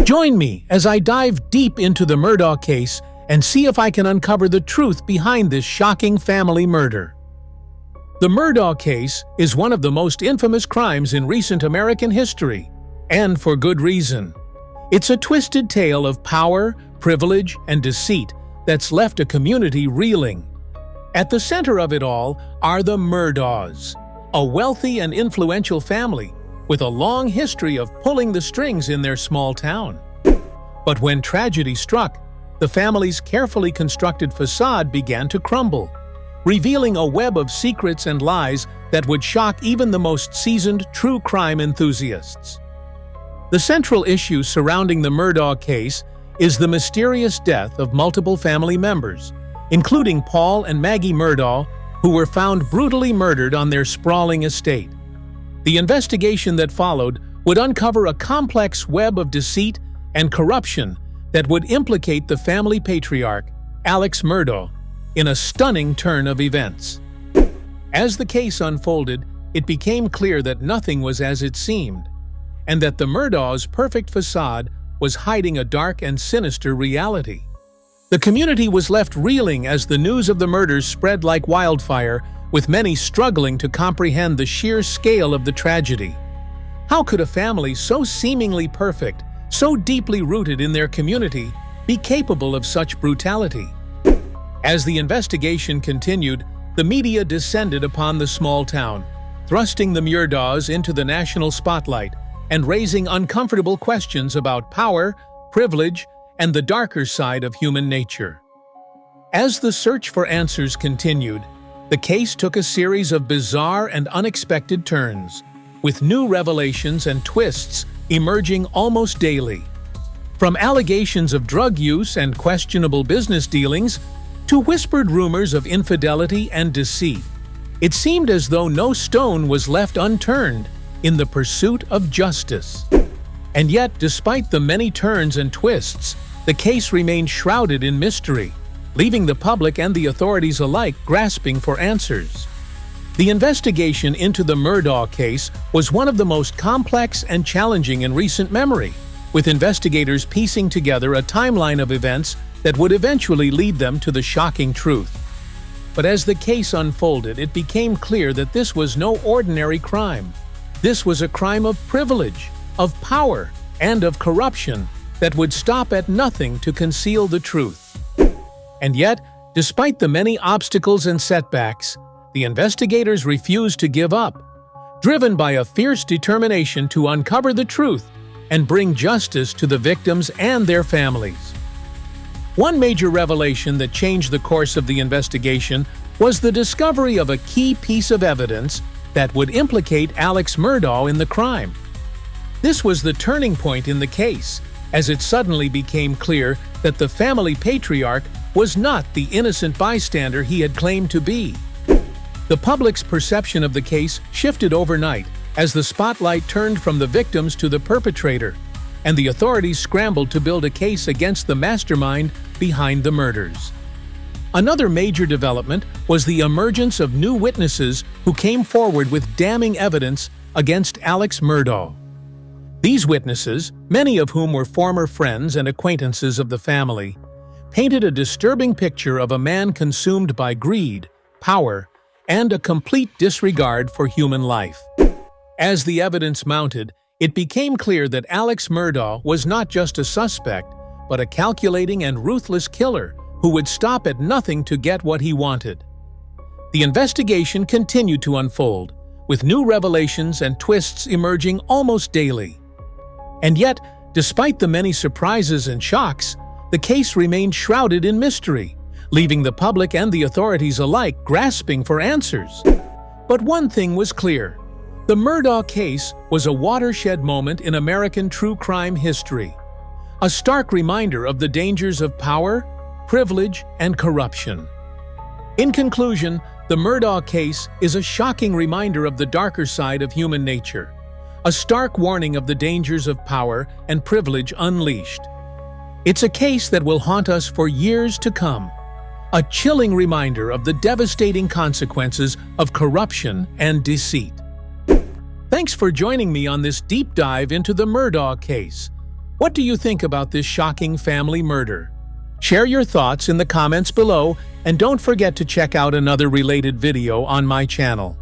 Join me as I dive deep into the Murdaugh case and see if I can uncover the truth behind this shocking family murder. The Murdaugh case is one of the most infamous crimes in recent American history, and for good reason. It's a twisted tale of power, privilege, and deceit that's left a community reeling. At the center of it all are the Murdaughs, a wealthy and influential family with a long history of pulling the strings in their small town. But when tragedy struck, the family's carefully constructed facade began to crumble, revealing a web of secrets and lies that would shock even the most seasoned true crime enthusiasts. The central issue surrounding the Murdaugh case is the mysterious death of multiple family members, including Paul and Maggie Murdaugh, who were found brutally murdered on their sprawling estate. The investigation that followed would uncover a complex web of deceit and corruption that would implicate the family patriarch, Alex Murdaugh, in a stunning turn of events. As the case unfolded, it became clear that nothing was as it seemed, and that the Murdaughs' perfect facade was hiding a dark and sinister reality. The community was left reeling as the news of the murders spread like wildfire, with many struggling to comprehend the sheer scale of the tragedy. How could a family so seemingly perfect, so deeply rooted in their community, be capable of such brutality? As the investigation continued, the media descended upon the small town, thrusting the Murdaughs into the national spotlight and raising uncomfortable questions about power, privilege, and the darker side of human nature. As the search for answers continued, the case took a series of bizarre and unexpected turns, with new revelations and twists emerging almost daily. From allegations of drug use and questionable business dealings to whispered rumors of infidelity and deceit, it seemed as though no stone was left unturned in the pursuit of justice. And yet, despite the many turns and twists, the case remained shrouded in mystery, leaving the public and the authorities alike grasping for answers. The investigation into the Murdaugh case was one of the most complex and challenging in recent memory, with investigators piecing together a timeline of events that would eventually lead them to the shocking truth. But as the case unfolded, it became clear that this was no ordinary crime. This was a crime of privilege, of power, and of corruption that would stop at nothing to conceal the truth. And yet, despite the many obstacles and setbacks, the investigators refused to give up, driven by a fierce determination to uncover the truth and bring justice to the victims and their families. One major revelation that changed the course of the investigation was the discovery of a key piece of evidence that would implicate Alex Murdaugh in the crime. This was the turning point in the case, as it suddenly became clear that the family patriarch was not the innocent bystander he had claimed to be. The public's perception of the case shifted overnight as the spotlight turned from the victims to the perpetrator, and the authorities scrambled to build a case against the mastermind behind the murders. Another major development was the emergence of new witnesses who came forward with damning evidence against Alex Murdaugh. These witnesses, many of whom were former friends and acquaintances of the family, painted a disturbing picture of a man consumed by greed, power, and a complete disregard for human life. As the evidence mounted, it became clear that Alex Murdaugh was not just a suspect, but a calculating and ruthless killer who would stop at nothing to get what he wanted. The investigation continued to unfold, with new revelations and twists emerging almost daily. And yet, despite the many surprises and shocks, the case remained shrouded in mystery, leaving the public and the authorities alike grasping for answers. But one thing was clear: the Murdaugh case was a watershed moment in American true crime history, a stark reminder of the dangers of power, privilege, and corruption. In conclusion, the Murdaugh case is a shocking reminder of the darker side of human nature, a stark warning of the dangers of power and privilege unleashed. It's a case that will haunt us for years to come, a chilling reminder of the devastating consequences of corruption and deceit. Thanks for joining me on this deep dive into the Murdaugh case. What do you think about this shocking family murder? Share your thoughts in the comments below, and don't forget to check out another related video on my channel.